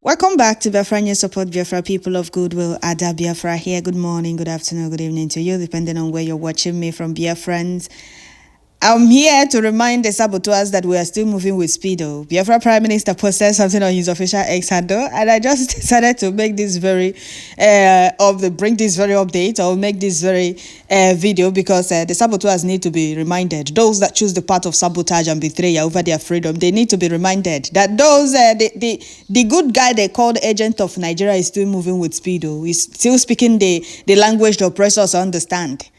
Welcome back to Biafra News Support Biafra People of Goodwill. Ada Biafra here. Good morning, good afternoon, good evening to you, depending on where you're watching me from, Biafrans. I'm here to remind the saboteurs that we are still moving with speed. Biafra Prime Minister posted something on his official X handle, and I just decided to make this bring this very update or make this very video because the saboteurs need to be reminded. Those that choose the path of sabotage and betrayal over their freedom, they need to be reminded that those the good guy they called agent of Nigeria is still moving with speed. He's still speaking the language the oppressors understand.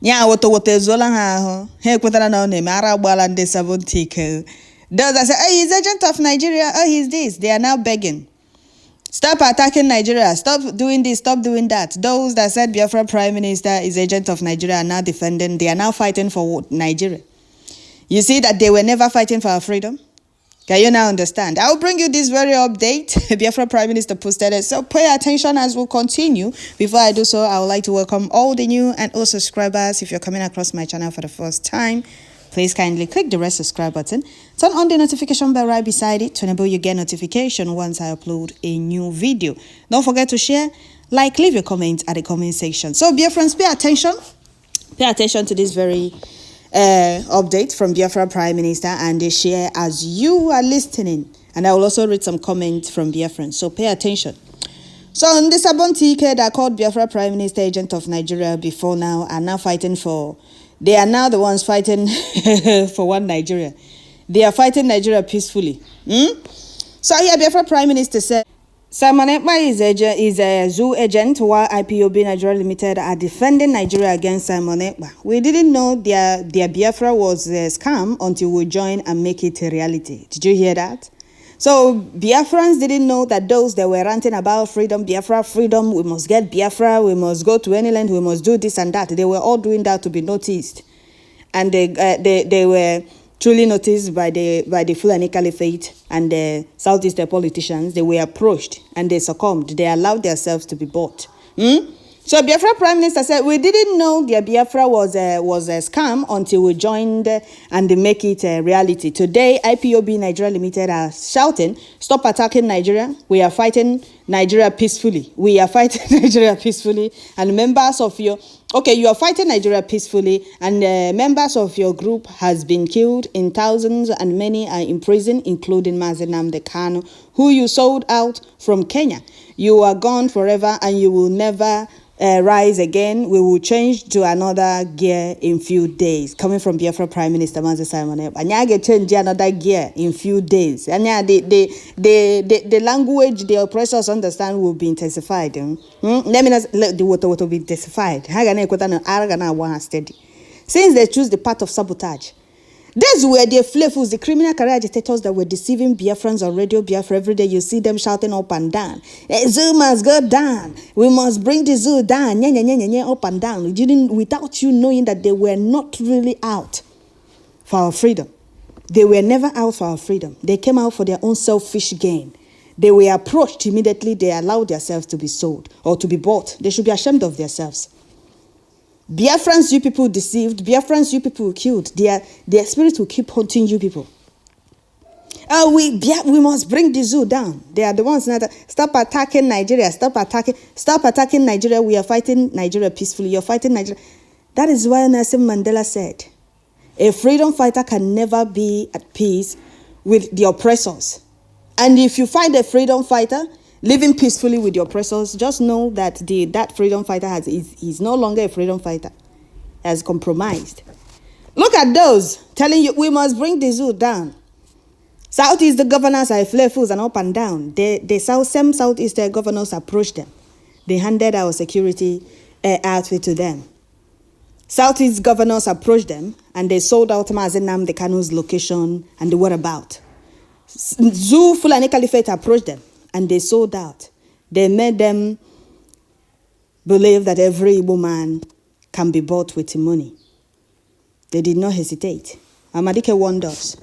Yeah, what Zola ha he kwetara na na mara gbala ndị 70. Those that say, oh, he's agent of Nigeria, oh, he's this. They are now begging. Stop attacking Nigeria. Stop doing this. Stop doing that. Those that said Biafra Prime Minister is agent of Nigeria are now defending. They are now fighting for Nigeria. You see that they were never fighting for our freedom? Can you now understand? I'll bring you this very update. Biafra Prime Minister posted it. So pay attention as we'll continue. Before I do so, I would like to welcome all the new and old subscribers. If you're coming across my channel for the first time, please kindly click the red subscribe button. Turn on the notification bell right beside it to enable you get notification once I upload a new video. Don't forget to share, like, leave your comments at the comment section. So Biafrans, pay attention. Pay attention to this very update from Biafra Prime Minister, and they share as you are listening, and I will also read some comments from Biafrans, so pay attention. So on this Ckíng that called Biafra Prime Minister agent of Nigeria before now are now fighting for, they are now the ones fighting for one Nigeria. They are fighting Nigeria peacefully. So here Biafra Prime Minister said Simon Ekpa is a zoo agent, while Ipob Nigeria Limited are defending Nigeria against Simon Ekpa. We didn't know their Biafra was a scam until we joined and make it a reality. Did you hear that? So Biafrans didn't know that those that were ranting about freedom, Biafra freedom, we must get Biafra, we must go to any land, we must do this and that. They were all doing that to be noticed, and they were truly noticed by the Fulani Caliphate and the Southeast politicians. They were approached and they succumbed. They allowed themselves to be bought. So Biafra Prime Minister said, we didn't know their Biafra was a scam until we joined and they make it a reality. Today, Ipob Nigeria Limited are shouting, stop attacking Nigeria. We are fighting Nigeria peacefully. We are fighting Nigeria peacefully. And members of your, okay, you are fighting Nigeria peacefully, and members of your group has been killed in thousands and many are in prison, including Mazi Nnamdi Kanu, who you sold out from Kenya. You are gone forever and you will never rise again. We will change to another gear in few days. Coming from Biafra Prime Minister Mazi Simon Ekpa. Anya get change another gear in few days. Anya the language the oppressors understand will be intensified. Let me not the what will be intensified. Since they choose the path of sabotage. These were the flavors, the criminal career agitators that were deceiving Biafrans on Radio Biafra. Every day you see them shouting up and down. Zoo must go down. We must bring the zoo down. Up and down. Without you knowing that they were not really out for our freedom. They were never out for our freedom. They came out for their own selfish gain. They were approached immediately. They allowed themselves to be sold or to be bought. They should be ashamed of themselves. Biafrans, you people deceived. Biafrans, you people killed. Their spirit will keep haunting you people. We must bring the zoo down. They are the ones that stop attacking Nigeria. Stop attacking Nigeria. We are fighting Nigeria peacefully. You're fighting Nigeria. That is why Nelson Mandela said, a freedom fighter can never be at peace with the oppressors. And if you find a freedom fighter living peacefully with the oppressors, just know that that freedom fighter is no longer a freedom fighter, has compromised. Look at those telling you we must bring the zoo down. Southeast the governors are flavors and up and down. The same Southeast governors approached them. They handed our security outfit to them. Southeast governors approached them and they sold out Mazi Nnamdi Kanu's location and the whereabouts. Zoo Fulani Caliphate approached them and they sold out. They made them believe that every woman can be bought with money. They did not hesitate. Amadike warned us.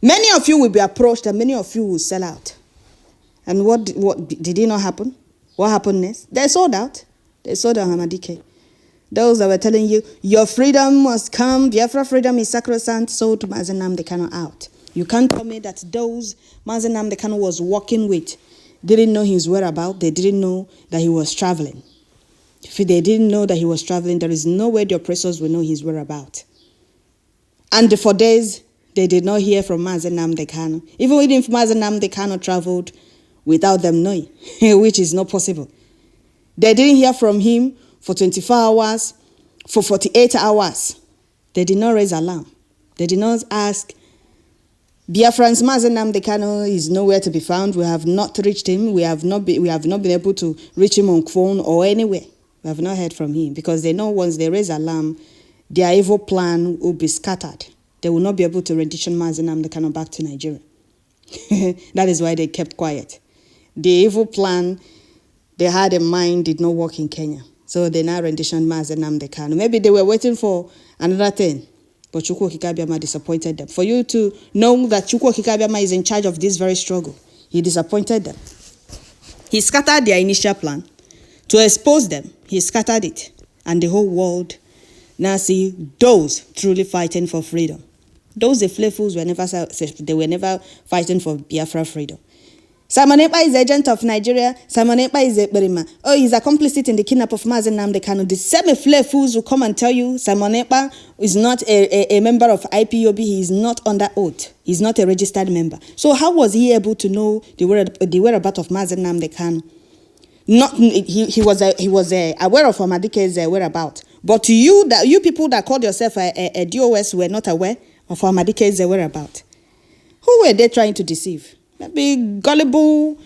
Many of you will be approached and many of you will sell out. And what did it not happen? What happened next? They sold out. They sold out Amadike. Those that were telling you, your freedom must come, Biafra freedom is sacrosanct, sold Mazi Nnamdi Kanu out. You can't tell me that those Mazi Nnamdi Kanu was working with didn't know his whereabouts. They didn't know that he was traveling. If they didn't know that he was traveling, there is no way the oppressors will know his whereabouts. And for days, they did not hear from Mazi Nnamdi Kanu. Even if Mazi Nnamdi Kanu traveled without them knowing, which is not possible. They didn't hear from him for 24 hours, for 48 hours. They did not raise alarm. They did not ask, Biafrans, Mazi Nnamdi Kanu is nowhere to be found. We have not reached him. We have not been able to reach him on phone or anywhere. We have not heard from him because they know once they raise alarm, their evil plan will be scattered. They will not be able to rendition Mazi Nnamdi Kanu back to Nigeria. That is why they kept quiet. The evil plan they had in mind did not work in Kenya. So they now renditioned Mazi Nnamdi Kanu. Maybe they were waiting for another thing. But Chukwu Okike Abiama disappointed them. For you to know that Chukwu Okike Abiama is in charge of this very struggle, he disappointed them. He scattered their initial plan. To expose them, he scattered it. And the whole world now see those truly fighting for freedom. Those the fools were never fighting for Biafra freedom. Simon Ekpa is agent of Nigeria. Simon Ekpa is a Berima. Oh, he's complicit in the kidnap of Mazi Nnamdi Kanu. The same fools will come and tell you Simon Ekpa is not a member of IPOB. He is not under oath. He's not a registered member. So how was he able to know the whereabouts of Mazi Nnamdi Kanu? He was aware of Amadike's whereabouts. But you people that called yourself a DOS were not aware of Amadike's whereabouts. Who were they trying to deceive? Maybe gullible,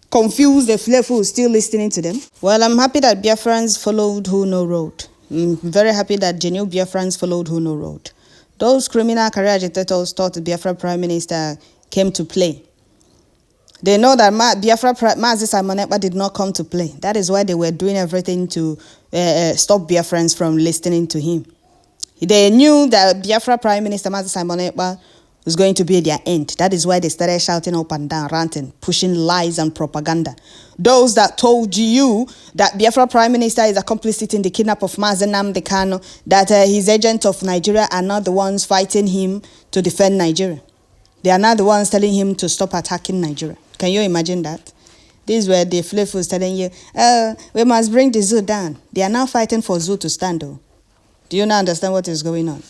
confused, the flavor still listening to them. Well, I'm happy that Biafrans followed Who No Road. I'm very happy that genuine Biafrans followed Who No Road. Those criminal career agitators thought the Biafra Prime Minister came to play. They know that Mazi Simon Ekpa did not come to play. That is why they were doing everything to stop Biafrans from listening to him. They knew that Biafra Prime Minister Mazi Simon Ekpa was going to be their end. That is why they started shouting up and down, ranting, pushing lies and propaganda. Those that told you that Biafra Prime Minister is complicit in the kidnap of Mazi Nnamdi Kanu, that his agents of Nigeria are not the ones fighting him to defend Nigeria. They are not the ones telling him to stop attacking Nigeria. Can you imagine that? These were the flavors telling you, we must bring the zoo down. They are now fighting for zoo to stand, though. Do you not understand what is going on?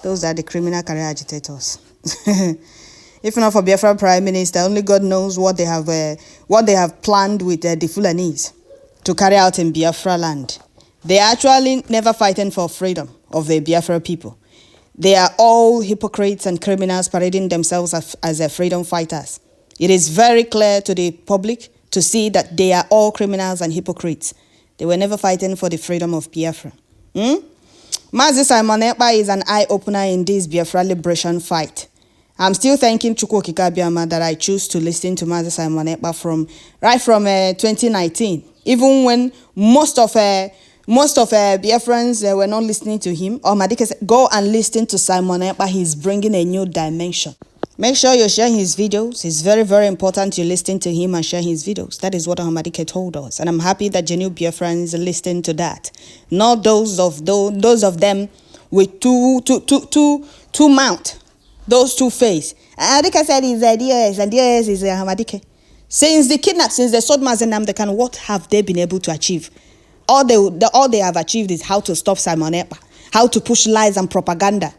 Those are the criminal career agitators. If not for Biafra Prime Minister, only God knows what they have planned with the Fulanese to carry out in Biafra land. They are actually never fighting for freedom of the Biafra people. They are all hypocrites and criminals parading themselves as freedom fighters. It is very clear to the public to see that they are all criminals and hypocrites. They were never fighting for the freedom of Biafra. Mazi Simon Ekpa is an eye-opener in this Biafra liberation fight. I'm still thanking Chukwu Okike Abiama that I choose to listen to Mazi Simon Ekpa right from 2019. Even when most of Biafrans were not listening to him, or Madike said, go and listen to Simon Ekpa. He's bringing a new dimension. Make sure you share his videos. It's very, very important you listen to him and share his videos. That is what Ahmadike told us. And I'm happy that genuine Biafrans listen to that. Not those of them with two mouth. Those two face. Ahmadike said his ideas, and theirs is Ahmadike. Since the kidnap, since they sold Mazi Nnamdi Kanu, what have they been able to achieve? All they have achieved is how to stop Simon Ekpa, how to push lies and propaganda,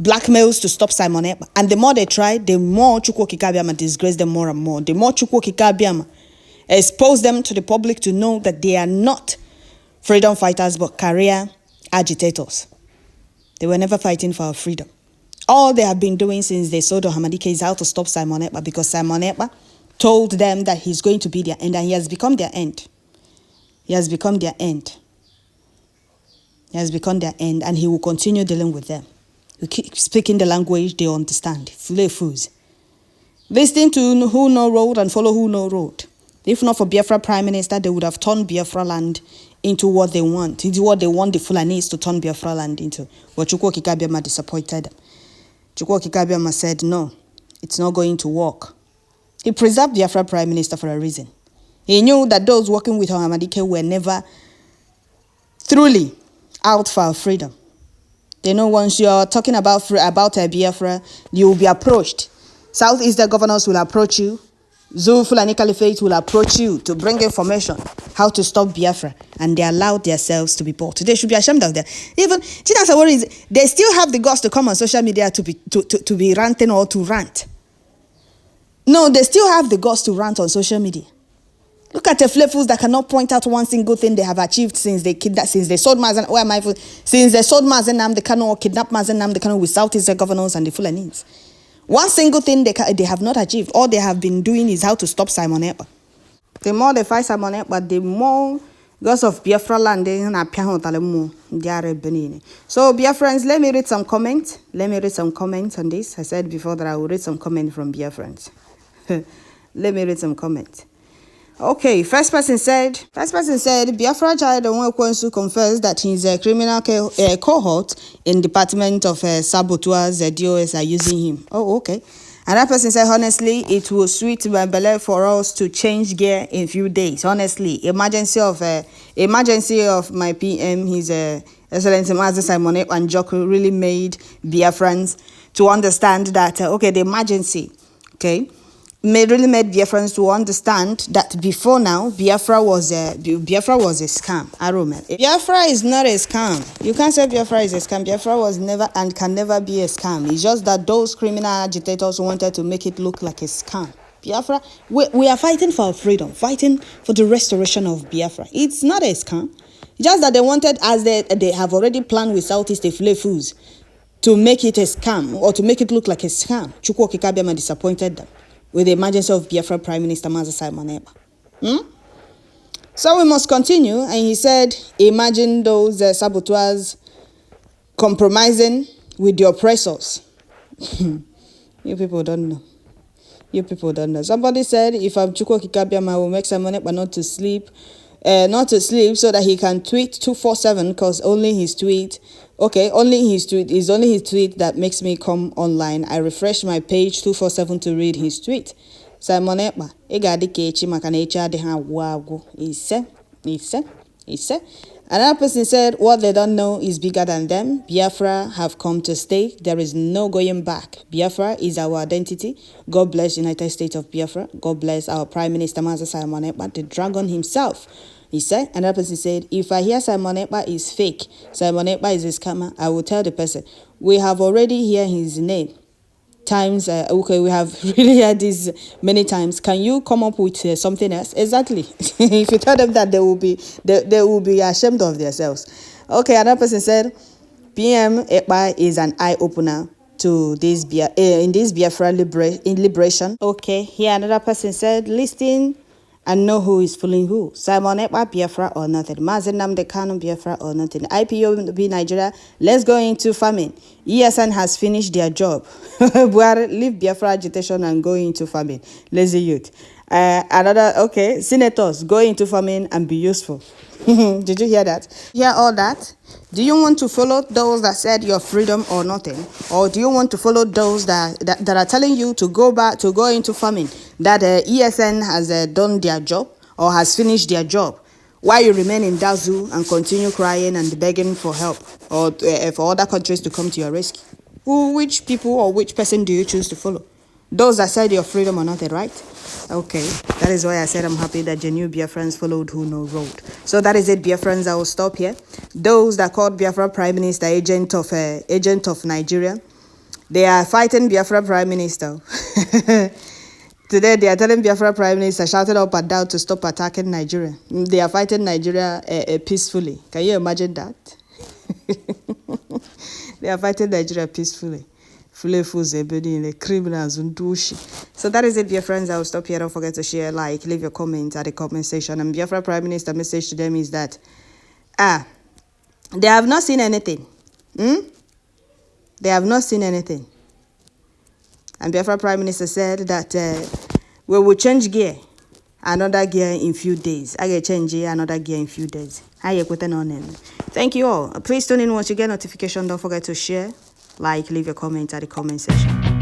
blackmails to stop Simon Ekpa. And the more they try, the more Chukwu Okike Abiama disgrace them more and more. The more Chukwu Okike Abiama expose them to the public to know that they are not freedom fighters but career agitators. They were never fighting for our freedom. All they have been doing since they sold Ahmadike is how to stop Simon Ekpa, because Simon Ekpa told them that he's going to be their end, and he has become their end. He has become their end. He has become their end, and he will continue dealing with them. He keep speaking the language they understand. Fools. Listen to Who No Road and follow Who No Road. If not for Biafra Prime Minister, they would have turned Biafra land into what they want. Into what they want the Fulanese to turn Biafra land into. But Chukwu Okike Abiama disappointed them. Chukwu Okike Abiama said, no, it's not going to work. He preserved Biafra Prime Minister for a reason. He knew that those working with Ahmadike were never truly out for freedom. They know once you're talking about Biafra, you will be approached. Southeastern governors will approach you. Fulani Caliphate will approach you to bring information how to stop Biafra, and they allowed themselves to be bought. They should be ashamed of that. Even they still have the guts to come on social media to be ranting or to rant. No, they still have the guts to rant on social media. Look at the flavors that cannot point out one single thing they have achieved since they sold Mazen. Where am I? Since they sold Mazen Namde Kano or kidnapped Mazen Namde Kano with Southeast governors and the Fulanis. One single thing they have not achieved. All they have been doing is how to stop Simon Ekpa. The more they fight Simon Ekpa, the more because of Biafra land, they are Benin. So, Biafrans, let me read some comments. Let me read some comments on this. I said before that I will read some comments from Biafrans. Let me read some comments. Okay, first person said, Biafra child wants to confess that he's a criminal cohort in Department of Saboteurs, the DOS are using him. Oh, okay. Another person said, honestly, it will sweet my belly for us to change gear in few days. Honestly, emergency of my PM, his Excellency Master Simon Ekpa and Joko really made Biafrans to understand that, okay, the emergency, okay, really made Biafrans to understand that before now, Biafra was a scam. Biafra is not a scam. You can't say Biafra is a scam. Biafra was never and can never be a scam. It's just that those criminal agitators wanted to make it look like a scam. Biafra, we are fighting for our freedom, fighting for the restoration of Biafra. It's not a scam. Just that they wanted, as they have already planned with Southeast Foods, to make it a scam or to make it look like a scam. Chukwu Okike disappointed them with the emergency of Biafra Prime Minister Mazi Simon Ekpa. So we must continue. And he said, imagine those saboteurs compromising with the oppressors. You people don't know. You people don't know. Somebody said, if I'm Chukwu Okike, I will make Simon Ekpa not to sleep so that he can tweet 247 because only his tweet that makes me come online. I refresh my page 247 to read his tweet. Simon Ekpa, he said. Another person said, what they don't know is bigger than them. Biafra have come to stay. There is no going back. Biafra is our identity. God bless United States of Biafra. God bless our Prime Minister Mazi Simon Ekpa, the dragon himself. He said, another person said, if I hear Simon Ekpa is fake, Simon Ekpa is a scammer, I will tell the person, we have already heard his name times. Okay, we have really heard this many times. Can you come up with something else? Exactly. If you tell them that, they will be ashamed of themselves. Okay, another person said, PM Ekpa is an eye-opener to this Biafra liberation. Okay, here another person said, listen and know who is fooling who. Simon Ekpa, Biafra or nothing. Mazen Namde Kano, Biafra or nothing. IPOB Nigeria, let's go into farming. ESN has finished their job. Buhari, leave Biafra agitation and go into farming. Lazy youth. Okay, senators, go into farming and be useful. Did you hear that? Hear all that? Do you want to follow those that said your freedom or nothing? Or do you want to follow those that are telling you to go into farming? That ESN has done their job or has finished their job? While you remain in Dazu and continue crying and begging for help or for other countries to come to your rescue? Which people or which person do you choose to follow? Those that said your freedom or nothing, right? Okay, that is why I said I'm happy that genuine Biafrans followed who no road. So that is it, Biafrans. I will stop here. Those that called Biafra Prime Minister agent of Nigeria, they are fighting Biafra Prime Minister. Today they are telling Biafra Prime Minister, shouting up and down to stop attacking Nigeria. They are fighting Nigeria peacefully. Can you imagine that? They are fighting Nigeria peacefully. Criminals and douche. So that is it, dear friends. I will stop here. Don't forget to share, like, leave your comment at the comment section. And Biafra Prime Minister message to them is that they have not seen anything. They have not seen anything. And Biafra Prime Minister said that we will change gear, another gear in few days. I get change gear, another gear in few days. Thank you all. Please tune in once you get notification. Don't forget to share, like, leave your comment at the comment section.